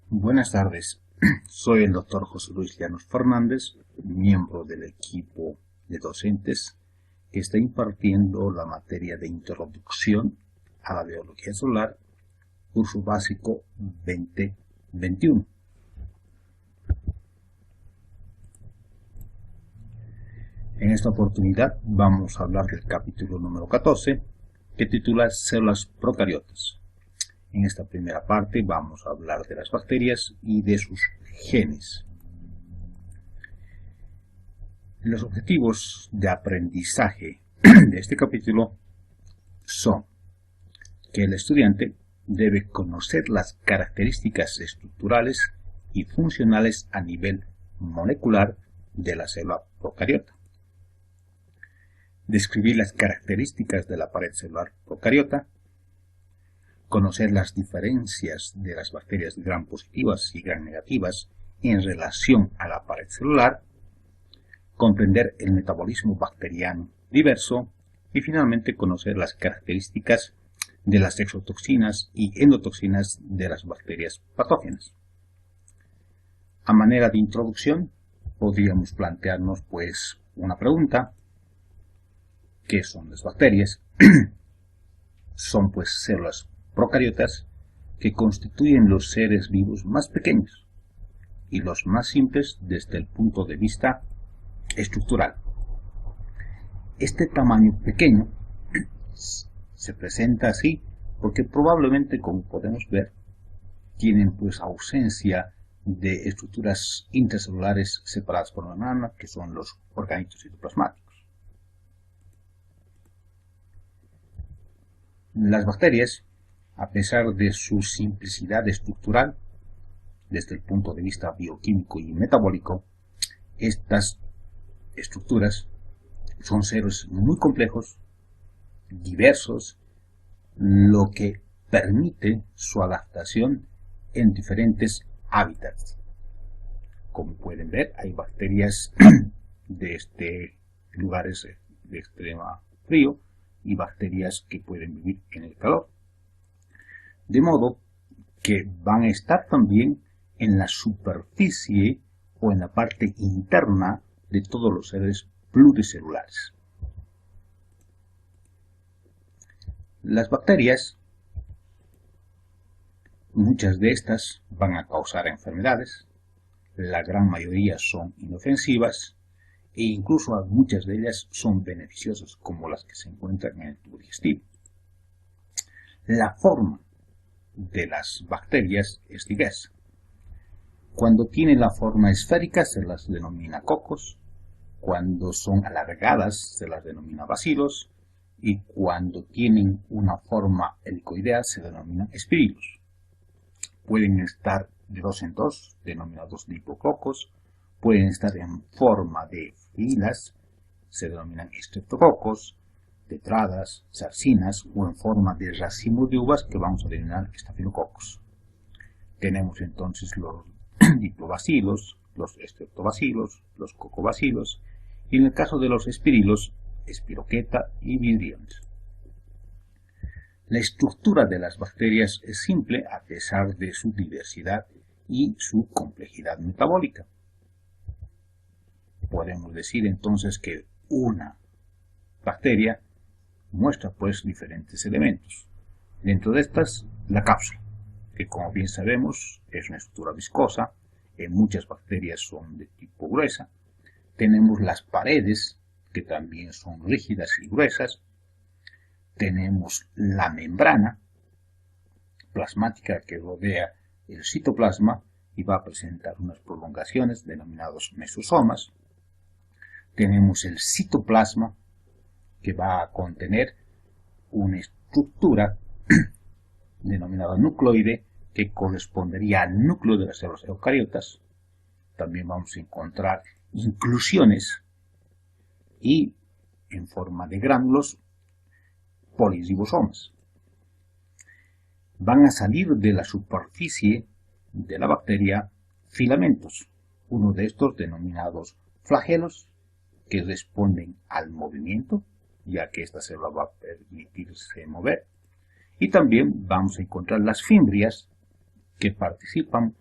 Buenas tardes, soy el doctor José Luis Llanos Fernández, miembro del equipo de docentes que está impartiendo la materia de Introducción a la Biología Celular, curso básico 2021. En esta oportunidad vamos a hablar del capítulo número 14, que titula Células procariotas. En esta primera parte vamos a hablar de las bacterias y de sus genes. Los objetivos de aprendizaje de este capítulo son que el estudiante debe conocer las características estructurales y funcionales a nivel molecular de la célula procariota, describir las características de la pared celular procariota, conocer las diferencias de las bacterias gram positivas y gram negativas en relación a la pared celular, comprender el metabolismo bacteriano diverso y finalmente conocer las características de las exotoxinas y endotoxinas de las bacterias patógenas. A manera de introducción, podríamos plantearnos una pregunta. ¿Qué son las bacterias? Son células procariotas que constituyen los seres vivos más pequeños y los más simples desde el punto de vista estructural. Este tamaño pequeño se presenta así porque probablemente, como podemos ver, tienen ausencia de estructuras intracelulares separadas por la membrana, que son los orgánulos citoplasmáticos. Las bacterias, a pesar de su simplicidad estructural, desde el punto de vista bioquímico y metabólico, estas estructuras son seres muy complejos, diversos, lo que permite su adaptación en diferentes hábitats. Como pueden ver, hay bacterias de lugares de extremo frío y bacterias que pueden vivir en el calor. De modo que van a estar también en la superficie o en la parte interna de todos los seres pluricelulares. Las bacterias, muchas de estas van a causar enfermedades, la gran mayoría son inofensivas e incluso muchas de ellas son beneficiosas, como las que se encuentran en el tubo digestivo. La forma de las bacterias es diversa. Cuando tienen la forma esférica se las denomina cocos, cuando son alargadas se las denomina bacilos y cuando tienen una forma helicoidea se denominan espirilos. Pueden estar de dos en dos, denominados dipococos, pueden estar en forma de filas, se denominan estreptococos, tetradas, sarcinas o en forma de racimos de uvas que vamos a denominar estafilococos. Tenemos entonces los diplobacilos, los estreptobacilos, los cocobacilos y en el caso de los espirilos, espiroqueta y vibriones. La estructura de las bacterias es simple a pesar de su diversidad y su complejidad metabólica. Podemos decir entonces que una bacteria muestra diferentes elementos. Dentro de estas, la cápsula, que como bien sabemos es una estructura viscosa, en muchas bacterias son de tipo gruesa. Tenemos las paredes, que también son rígidas y gruesas. Tenemos la membrana plasmática que rodea el citoplasma y va a presentar unas prolongaciones denominados mesosomas. Tenemos el citoplasma, que va a contener una estructura denominada nucleoide que correspondería al núcleo de las células eucariotas. También vamos a encontrar inclusiones y en forma de gránulos poliribosomas. Van a salir de la superficie de la bacteria filamentos, uno de estos denominados flagelos, que responden al movimiento, ya que esta célula va a permitirse mover. Y también vamos a encontrar las fimbrias, que participan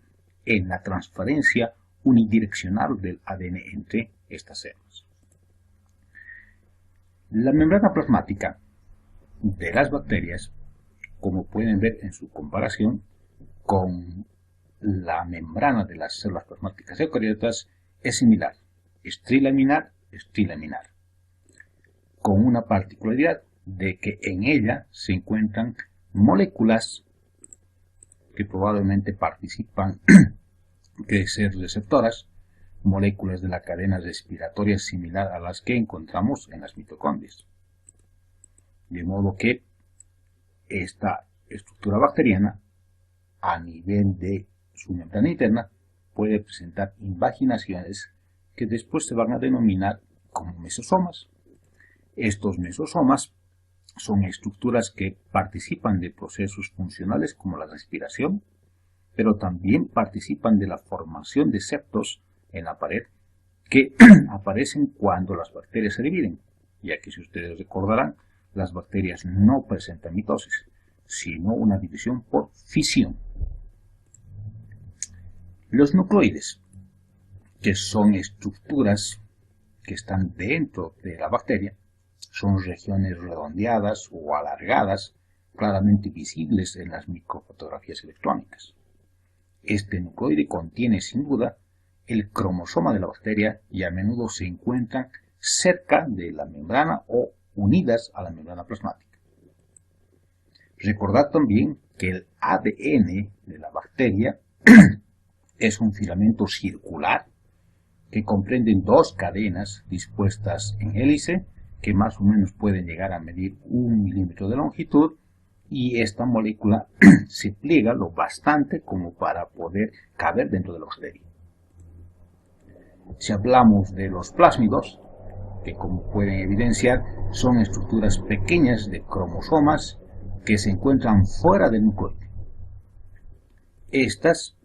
en la transferencia unidireccional del ADN entre estas células. La membrana plasmática de las bacterias, como pueden ver en su comparación con la membrana de las células plasmáticas eucariotas, es similar, es trilaminar, con una particularidad de que en ella se encuentran moléculas que probablemente participan de ser receptoras, moléculas de la cadena respiratoria similar a las que encontramos en las mitocondrias. De modo que esta estructura bacteriana, a nivel de su membrana interna, puede presentar invaginaciones que después se van a denominar como mesosomas. Estos mesosomas son estructuras que participan de procesos funcionales como la respiración, pero también participan de la formación de septos en la pared que aparecen cuando las bacterias se dividen, ya que si ustedes recordarán, las bacterias no presentan mitosis, sino una división por fisión. Los nucleoides, que son estructuras que están dentro de la bacteria, son regiones redondeadas o alargadas, claramente visibles en las microfotografías electrónicas. Este nucleoide contiene sin duda el cromosoma de la bacteria y a menudo se encuentran cerca de la membrana o unidas a la membrana plasmática. Recordad también que el ADN de la bacteria es un filamento circular que comprenden dos cadenas dispuestas en hélice que más o menos pueden llegar a medir 1 milímetro de longitud, y esta molécula se pliega lo bastante como para poder caber dentro de la bacteria. Si hablamos de los plásmidos, que como pueden evidenciar son estructuras pequeñas de cromosomas que se encuentran fuera del nucleoide. Estas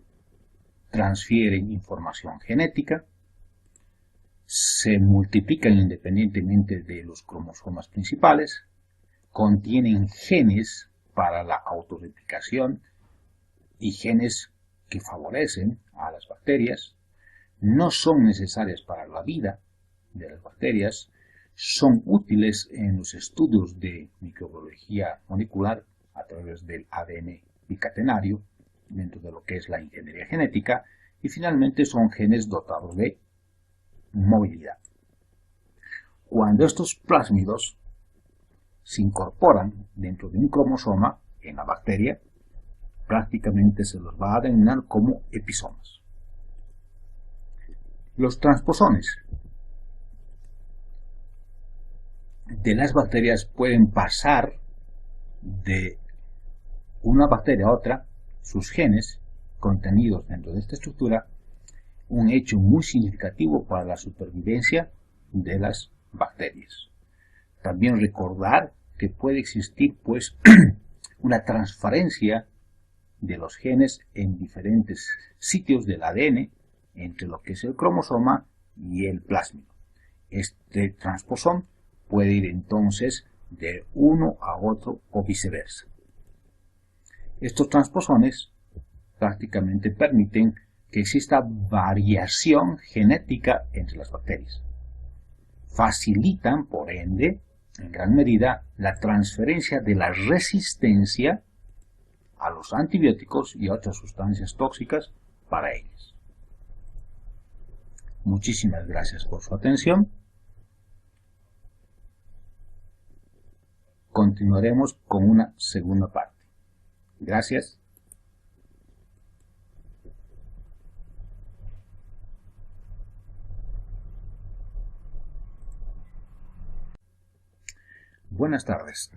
transfieren información genética, se multiplican independientemente de los cromosomas principales, contienen genes para la autorreplicación y genes que favorecen a las bacterias, no son necesarias para la vida de las bacterias, son útiles en los estudios de microbiología molecular a través del ADN bicatenario, dentro de lo que es la ingeniería genética, y finalmente son genes dotados de movilidad. Cuando estos plásmidos se incorporan dentro de un cromosoma en la bacteria, prácticamente se los va a denominar como episomas. Los transposones de las bacterias pueden pasar de una bacteria a otra sus genes contenidos dentro de esta estructura, un hecho muy significativo para la supervivencia de las bacterias. También recordar que puede existir pues una transferencia de los genes en diferentes sitios del ADN entre lo que es el cromosoma y el plásmido. Este transposón puede ir entonces de uno a otro o viceversa. Estos transposones prácticamente permiten que exista variación genética entre las bacterias. Facilitan, por ende, en gran medida, la transferencia de la resistencia a los antibióticos y a otras sustancias tóxicas para ellas. Muchísimas gracias por su atención. Continuaremos con una segunda parte. Gracias. Buenas tardes.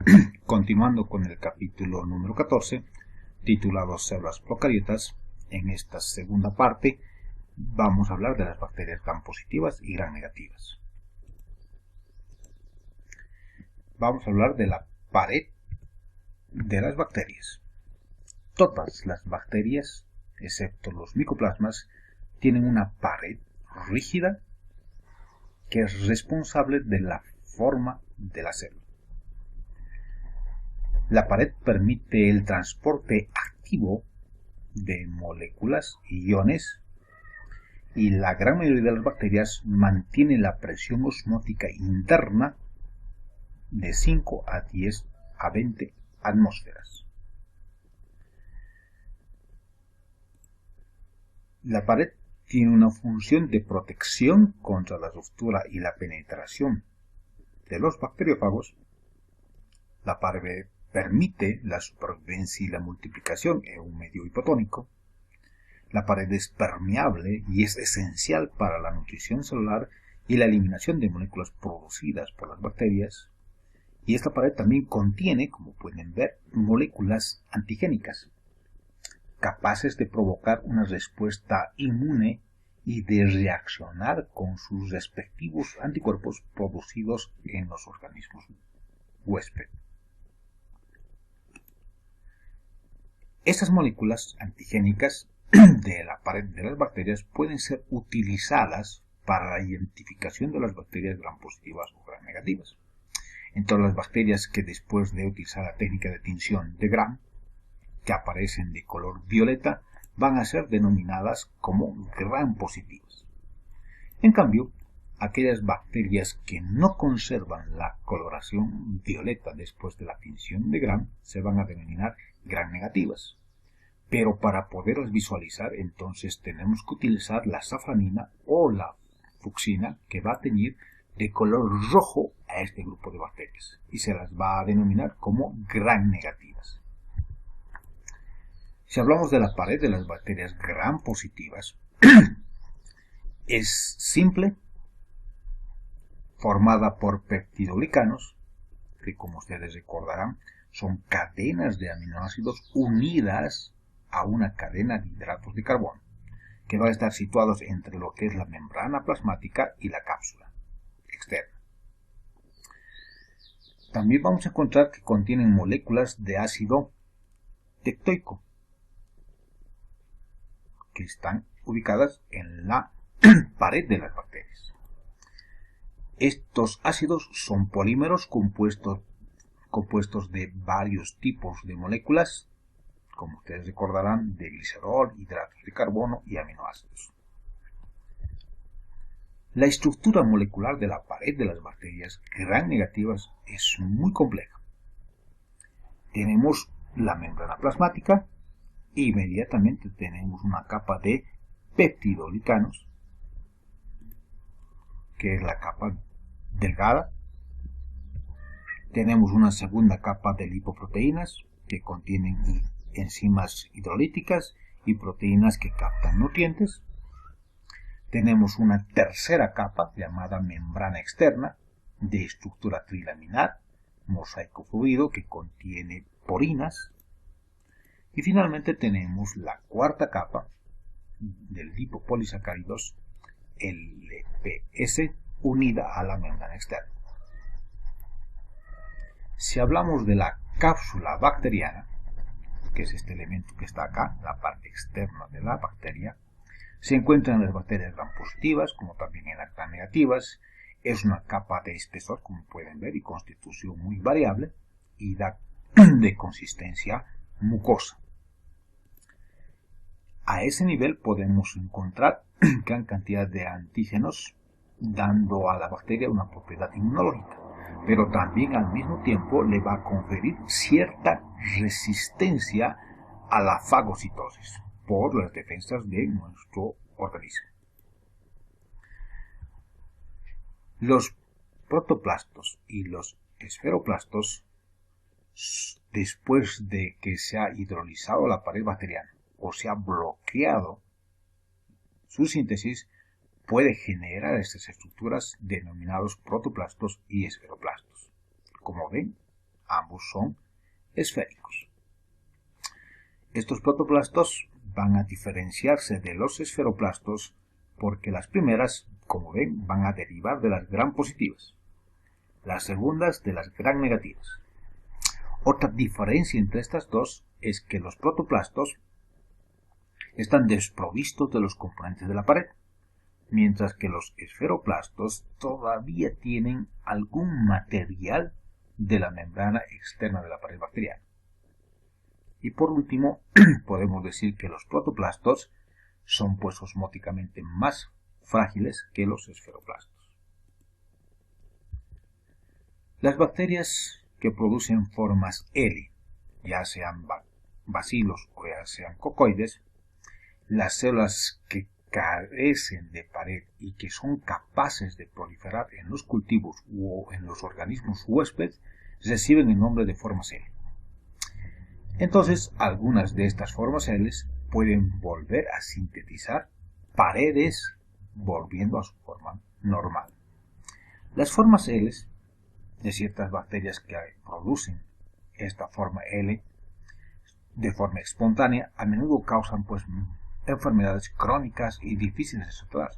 Continuando con el capítulo número 14, titulado Células procariotas, en esta segunda parte vamos a hablar de las bacterias gram positivas y gram negativas. Vamos a hablar de la pared de las bacterias. Todas las bacterias, excepto los micoplasmas, tienen una pared rígida que es responsable de la forma de la célula. La pared permite el transporte activo de moléculas y iones, y la gran mayoría de las bacterias mantiene la presión osmótica interna de 5 a 10 a 20 atmósferas. La pared tiene una función de protección contra la ruptura y la penetración de los bacteriófagos. La pared permite la supervivencia y la multiplicación en un medio hipotónico. La pared es permeable y es esencial para la nutrición celular y la eliminación de moléculas producidas por las bacterias. Y esta pared también contiene, como pueden ver, moléculas antigénicas, capaces de provocar una respuesta inmune y de reaccionar con sus respectivos anticuerpos producidos en los organismos huésped. Estas moléculas antigénicas de la pared de las bacterias pueden ser utilizadas para la identificación de las bacterias gram positivas o gram negativas. Entonces, las bacterias que después de utilizar la técnica de tinción de gram, que aparecen de color violeta, van a ser denominadas como gram positivas. En cambio, aquellas bacterias que no conservan la coloración violeta después de la tinción de gram se van a denominar gram negativas. Pero para poderlas visualizar, entonces tenemos que utilizar la safranina o la fucsina, que va a teñir de color rojo a este grupo de bacterias y se las va a denominar como gram negativas. Si hablamos de la pared de las bacterias gram positivas, es simple, formada por peptidoglicanos, que como ustedes recordarán son cadenas de aminoácidos unidas a una cadena de hidratos de carbono, que van a estar situados entre lo que es la membrana plasmática y la cápsula externa. También vamos a encontrar que contienen moléculas de ácido tectoico, que están ubicadas en la pared de las bacterias. Estos ácidos son polímeros compuestos de varios tipos de moléculas, como ustedes recordarán, de glicerol, hidratos de carbono y aminoácidos. La estructura molecular de la pared de las bacterias gram negativas es muy compleja. Tenemos la membrana plasmática e inmediatamente tenemos una capa de peptidoglicanos, que es la capa delgada. Tenemos una segunda capa de lipoproteínas que contienen enzimas hidrolíticas y proteínas que captan nutrientes. Tenemos una tercera capa llamada membrana externa de estructura trilaminar, mosaico fluido, que contiene porinas. Y finalmente tenemos la cuarta capa de lipopolisacáridos, LPS, unida a la membrana externa. Si hablamos de la cápsula bacteriana, que es este elemento que está acá, la parte externa de la bacteria, se encuentran las bacterias gram positivas, como también en las gram negativas. Es una capa de espesor, como pueden ver, y constitución muy variable, y da de consistencia mucosa. A ese nivel podemos encontrar gran cantidad de antígenos, dando a la bacteria una propiedad inmunológica, pero también al mismo tiempo le va a conferir cierta resistencia a la fagocitosis por las defensas de nuestro organismo. Los protoplastos y los esferoplastos, después de que se ha hidrolizado la pared bacteriana o se ha bloqueado su síntesis, puede generar estas estructuras denominados protoplastos y esferoplastos. Como ven, ambos son esféricos. Estos protoplastos van a diferenciarse de los esferoplastos porque las primeras, como ven, van a derivar de las gram positivas, las segundas de las gram negativas. Otra diferencia entre estas dos es que los protoplastos están desprovistos de los componentes de la pared, mientras que los esferoplastos todavía tienen algún material de la membrana externa de la pared bacteriana. Y por último, podemos decir que los protoplastos son pues osmóticamente más frágiles que los esferoplastos. Las bacterias que producen formas L, ya sean bacilos o ya sean cocoides, las células que carecen de pared y que son capaces de proliferar en los cultivos o en los organismos huéspedes reciben el nombre de formas L. Entonces, algunas de estas formas L pueden volver a sintetizar paredes volviendo a su forma normal. Las formas L de ciertas bacterias que producen esta forma L de forma espontánea a menudo causan pues enfermedades crónicas y difíciles de tratar,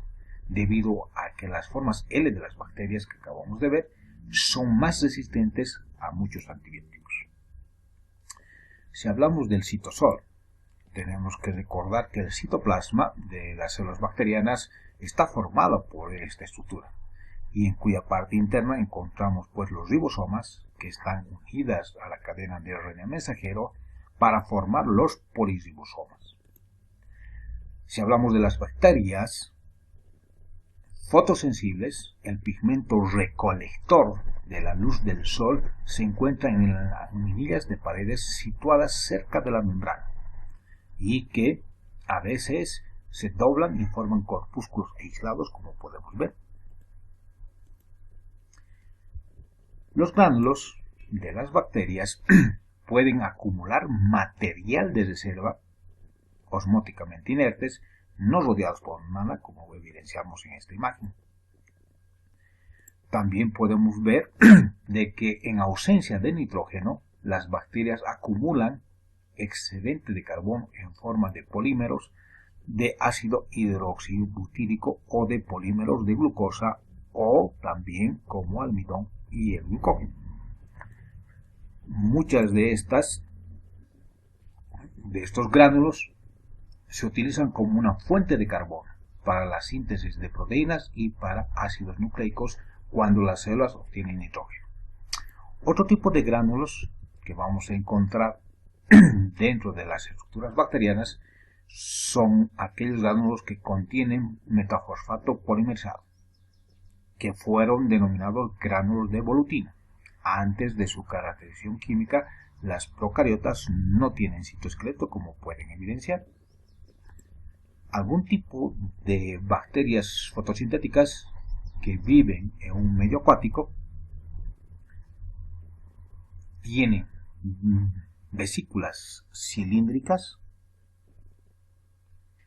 debido a que las formas L de las bacterias que acabamos de ver son más resistentes a muchos antibióticos. Si hablamos del citosol, tenemos que recordar que el citoplasma de las células bacterianas está formado por esta estructura, y en cuya parte interna encontramos pues los ribosomas, que están unidas a la cadena de RNA mensajero para formar los poliribosomas. Si hablamos de las bacterias fotosensibles, el pigmento recolector de la luz del sol se encuentra en las laminillas de paredes situadas cerca de la membrana y que a veces se doblan y forman corpúsculos aislados, como podemos ver. Los gránulos de las bacterias pueden acumular material de reserva osmóticamente inertes, no rodeados por nada, como evidenciamos en esta imagen. También podemos ver de que en ausencia de nitrógeno, las bacterias acumulan excedente de carbono en forma de polímeros de ácido hidroxibutírico o de polímeros de glucosa, o también como almidón y el glucógeno. Muchas de estos gránulos se utilizan como una fuente de carbono para la síntesis de proteínas y para ácidos nucleicos cuando las células obtienen nitrógeno. Otro tipo de gránulos que vamos a encontrar dentro de las estructuras bacterianas son aquellos gránulos que contienen metafosfato polimerizado, que fueron denominados gránulos de volutina. Antes de su caracterización química, las procariotas no tienen citoesqueleto, como pueden evidenciar. Algún tipo de bacterias fotosintéticas que viven en un medio acuático tienen vesículas cilíndricas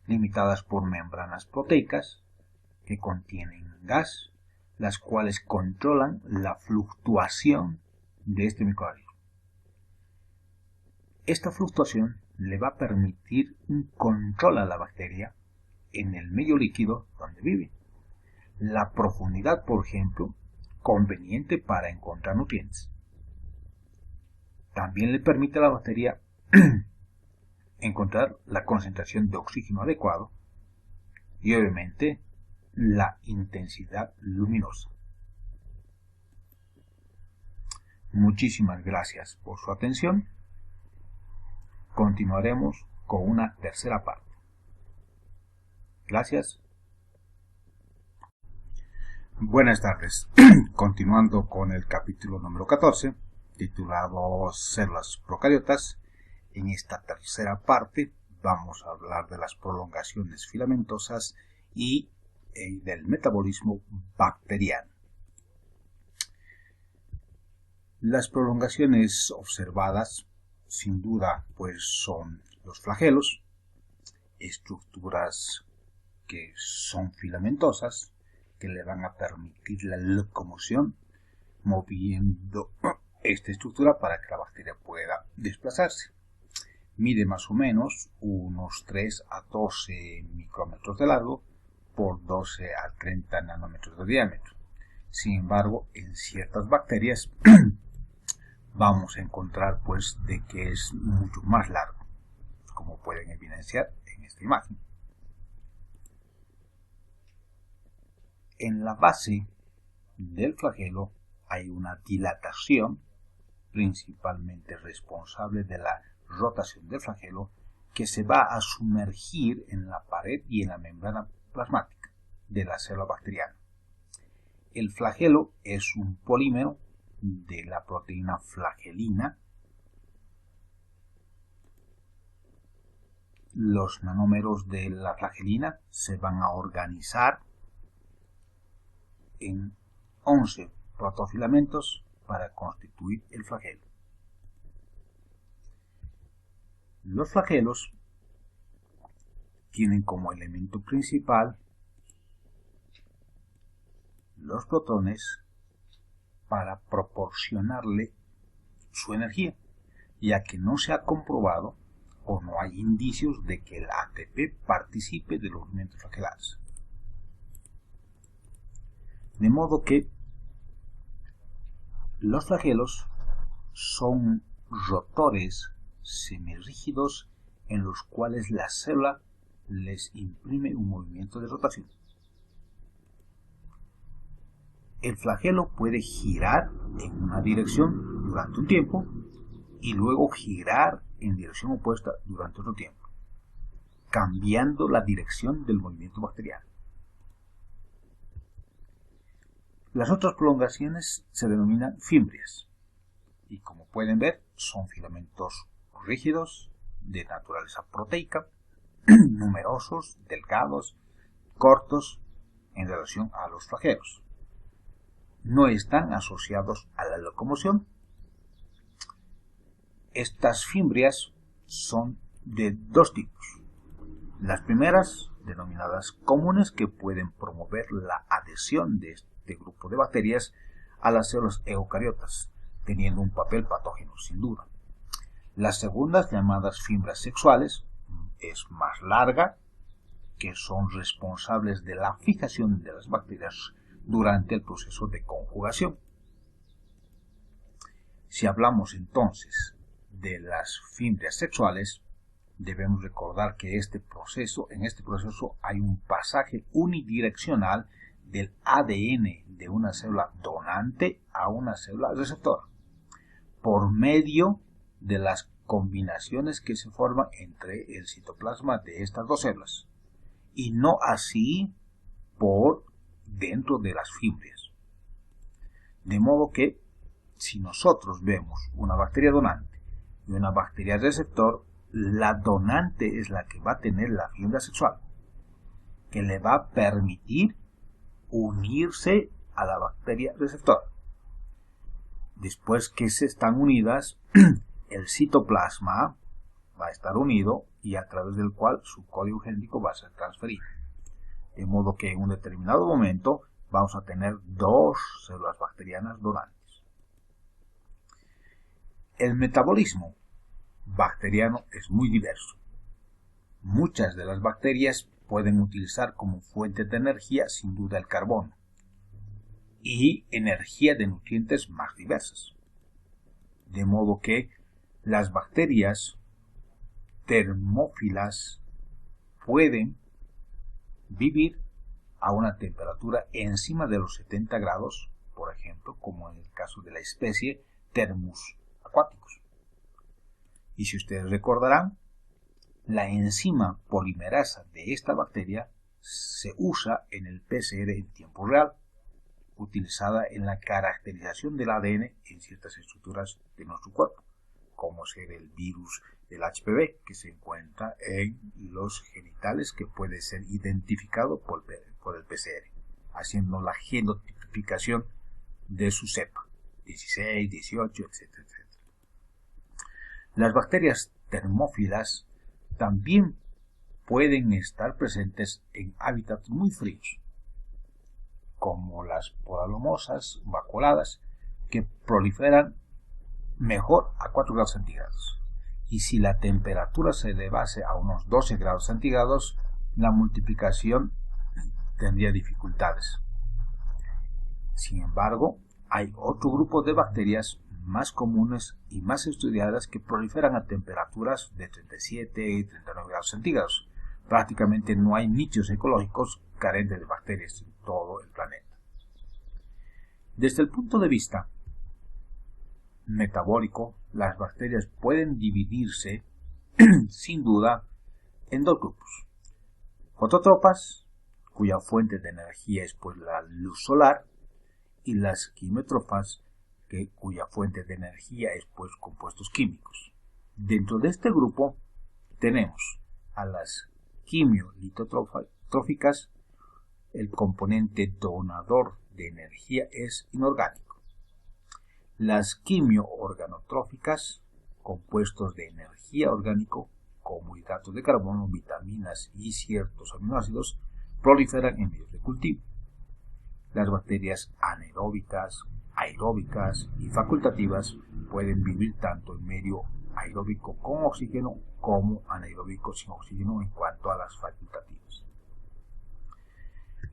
limitadas por membranas proteicas que contienen gas, las cuales controlan la fluctuación de este microorganismo. Esta fluctuación le va a permitir un control a la bacteria en el medio líquido donde vive. La profundidad, por ejemplo, conveniente para encontrar nutrientes. También le permite a la bacteria encontrar la concentración de oxígeno adecuado y obviamente la intensidad luminosa. Muchísimas gracias por su atención. Continuaremos con una tercera parte. Gracias. Buenas tardes. Continuando con el capítulo número 14, titulado Células procariotas. En esta tercera parte vamos a hablar de las prolongaciones filamentosas y del metabolismo bacteriano. Las prolongaciones observadas, sin duda, pues son los flagelos, estructuras que son filamentosas, que le van a permitir la locomoción, moviendo esta estructura para que la bacteria pueda desplazarse. Mide más o menos unos 3 a 12 micrómetros de largo por 12 a 30 nanómetros de diámetro. Sin embargo, en ciertas bacterias vamos a encontrar pues de que es mucho más largo, como pueden evidenciar en esta imagen. En la base del flagelo hay una dilatación, principalmente responsable de la rotación del flagelo que se va a sumergir en la pared y en la membrana plasmática de la célula bacteriana. El flagelo es un polímero de la proteína flagelina. Los nanómeros de la flagelina se van a organizar en 11 protofilamentos para constituir el flagelo. Los flagelos tienen como elemento principal los protones para proporcionarle su energía, ya que no se ha comprobado o no hay indicios de que el ATP participe de los movimientos flagelares. De modo que los flagelos son rotores semirrígidos en los cuales la célula les imprime un movimiento de rotación. El flagelo puede girar en una dirección durante un tiempo y luego girar en dirección opuesta durante otro tiempo, cambiando la dirección del movimiento bacteriano. Las otras prolongaciones se denominan fimbrias y, como pueden ver, son filamentos rígidos de naturaleza proteica, numerosos, delgados, cortos en relación a los flagelos. No están asociados a la locomoción. Estas fimbrias son de dos tipos. Las primeras, denominadas comunes, que pueden promover la adhesión de este grupo de bacterias a las células eucariotas, teniendo un papel patógeno sin duda. Las segundas, llamadas fibras sexuales, es más larga, que son responsables de la fijación de las bacterias durante el proceso de conjugación. Si hablamos entonces de las fimbrias sexuales, debemos recordar que en este proceso hay un pasaje unidireccional del ADN de una célula donante a una célula receptora, por medio de las combinaciones que se forman entre el citoplasma de estas dos células, y no así por dentro de las fimbrias. De modo que, si nosotros vemos una bacteria donante y una bacteria receptor, la donante es la que va a tener la fibra sexual, que le va a permitir unirse a la bacteria receptora. Después que se están unidas, el citoplasma va a estar unido y a través del cual su código genético va a ser transferido. De modo que en un determinado momento vamos a tener dos células bacterianas donantes. El metabolismo bacteriano es muy diverso. Muchas de las bacterias pueden utilizar como fuente de energía sin duda el carbono y energía de nutrientes más diversas. De modo que las bacterias termófilas pueden vivir a una temperatura encima de los 70 grados, por ejemplo, como en el caso de la especie Thermus aquaticus. Y si ustedes recordarán, la enzima polimerasa de esta bacteria se usa en el PCR en tiempo real, utilizada en la caracterización del ADN en ciertas estructuras de nuestro cuerpo, como ser el virus del HPV, que se encuentra en los genitales, que puede ser identificado por el PCR, haciendo la genotipificación de su cepa, 16, 18, etcétera, etcétera. Las bacterias termófilas también pueden estar presentes en hábitats muy fríos, como las polalomosas vacuoladas, que proliferan mejor a 4 grados centígrados. Y si la temperatura se elevase a unos 12 grados centígrados, la multiplicación tendría dificultades. Sin embargo, hay otro grupo de bacterias más comunes y más estudiadas que proliferan a temperaturas de 37 y 39 grados centígrados. Prácticamente no hay nichos ecológicos carentes de bacterias en todo el planeta. Desde el punto de vista metabólico, las bacterias pueden dividirse, sin duda, en dos grupos. Fotótrofas, cuya fuente de energía es pues la luz solar, y las quimiótrofas, cuya fuente de energía es pues compuestos químicos. Dentro de este grupo tenemos a las quimiolitotróficas. El componente donador de energía es inorgánico. Las quimioorganotróficas, compuestos de energía orgánico como hidratos de carbono, vitaminas y ciertos aminoácidos, proliferan en medios de cultivo. Las bacterias anaeróbicas, aeróbicas y facultativas pueden vivir tanto en medio aeróbico con oxígeno como anaeróbico sin oxígeno en cuanto a las facultativas.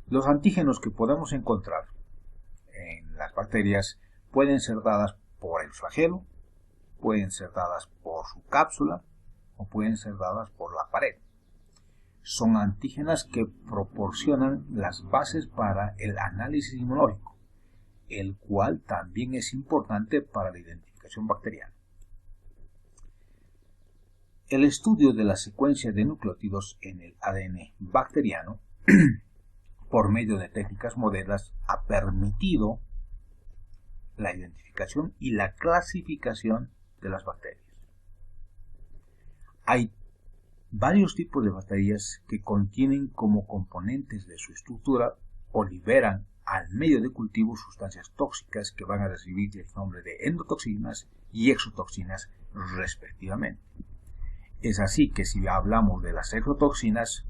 Los antígenos que podemos encontrar en las bacterias pueden ser dadas por el flagelo, pueden ser dadas por su cápsula o pueden ser dadas por la pared. Son antígenas que proporcionan las bases para el análisis inmunológico, el cual también es importante para la identificación bacteriana. El estudio de la secuencia de nucleótidos en el ADN bacteriano por medio de técnicas modernas ha permitido la identificación y la clasificación de las bacterias. Hay varios tipos de bacterias que contienen como componentes de su estructura o liberan al medio de cultivo sustancias tóxicas que van a recibir el nombre de endotoxinas y exotoxinas respectivamente. Es así que si hablamos de las exotoxinas,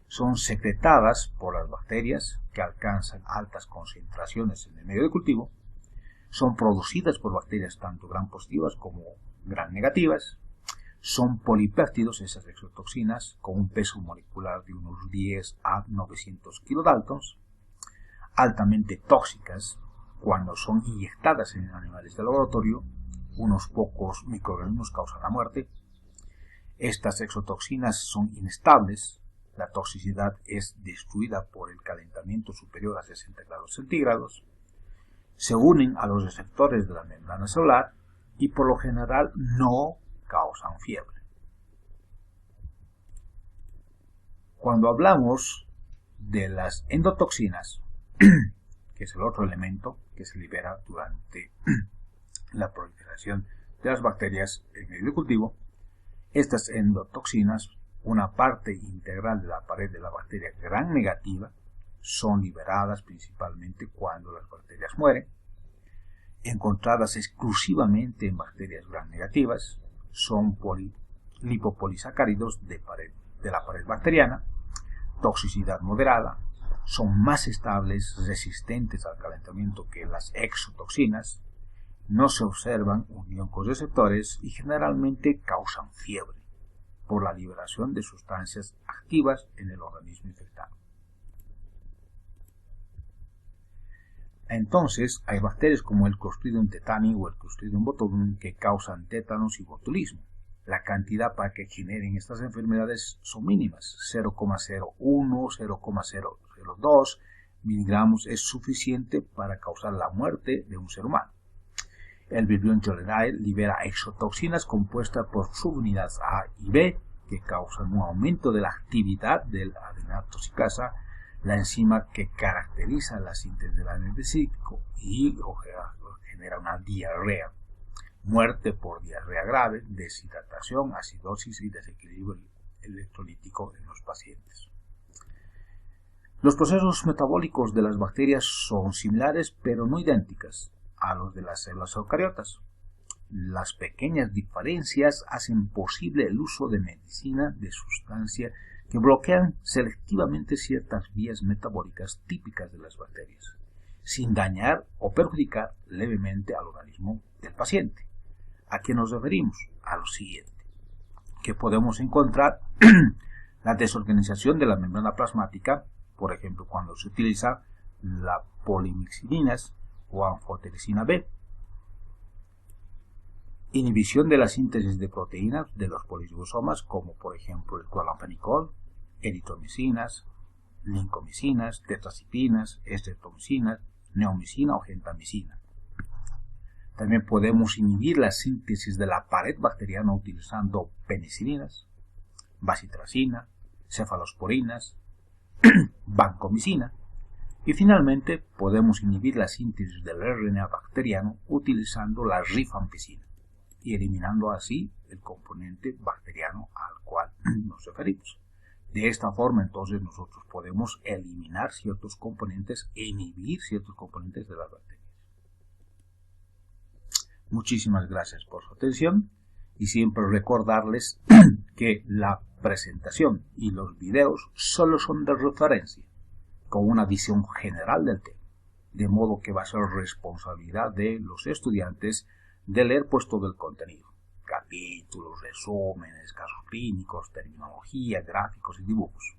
son secretadas por las bacterias que alcanzan altas concentraciones en el medio de cultivo, son producidas por bacterias tanto gram positivas como gram negativas, son polipéptidos esas exotoxinas con un peso molecular de unos 10 a 900 kilodaltons, altamente tóxicas cuando son inyectadas en animales de laboratorio, unos pocos microorganismos causan la muerte. Estas exotoxinas son inestables, la toxicidad es destruida por el calentamiento superior a 60 grados centígrados, se unen a los receptores de la membrana celular y por lo general no causan fiebre. Cuando hablamos de las endotoxinas, que es el otro elemento que se libera durante la proliferación de las bacterias en el cultivo, estas endotoxinas, una parte integral de la pared de la bacteria gram negativa, son liberadas principalmente cuando las bacterias mueren, encontradas exclusivamente en bacterias gram negativas, son lipopolisacáridos de la pared bacteriana, toxicidad moderada, son más estables, resistentes al calentamiento que las exotoxinas, no se observan unión con receptores y generalmente causan fiebre por la liberación de sustancias activas en el organismo infectado. Entonces, hay bacterias como el Clostridium tetani o el Clostridium botulinum que causan tétanos y botulismo. La cantidad para que generen estas enfermedades son mínimas, 0,01, 0,002 miligramos es suficiente para causar la muerte de un ser humano. El Vibrio cholerae libera exotoxinas compuestas por subunidades A y B que causan un aumento de la actividad del adenatoxicasa, la enzima que caracteriza la síntesis del ADN cíclico y genera una diarrea, muerte por diarrea grave, deshidratación, acidosis y desequilibrio electrolítico en los pacientes. Los procesos metabólicos de las bacterias son similares pero no idénticas a los de las células eucariotas. Las pequeñas diferencias hacen posible el uso de medicina de sustancia que bloquean selectivamente ciertas vías metabólicas típicas de las bacterias, sin dañar o perjudicar levemente al organismo del paciente. ¿A qué nos referimos? A lo siguiente, que podemos encontrar la desorganización de la membrana plasmática, por ejemplo, cuando se utiliza la polimixilinas o anfotericina B, inhibición de la síntesis de proteínas de los poliribosomas, como por ejemplo el cloramfenicol, eritromicinas, lincomicinas, tetracipinas, estreptomicinas, neomicina o gentamicina. También podemos inhibir la síntesis de la pared bacteriana utilizando penicilinas, bacitracina, cefalosporinas, vancomicina. Y finalmente podemos inhibir la síntesis del RNA bacteriano utilizando la rifampicina y eliminando así el componente bacteriano al cual nos referimos. De esta forma entonces nosotros podemos eliminar ciertos componentes e inhibir ciertos componentes de las bacterias. Muchísimas gracias por su atención y siempre recordarles que la presentación y los videos solo son de referencia, con una visión general del tema, de modo que va a ser responsabilidad de los estudiantes de leer pues todo el contenido, capítulos, resúmenes, casos clínicos, terminología, gráficos y dibujos.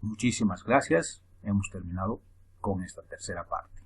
Muchísimas gracias, hemos terminado con esta tercera parte.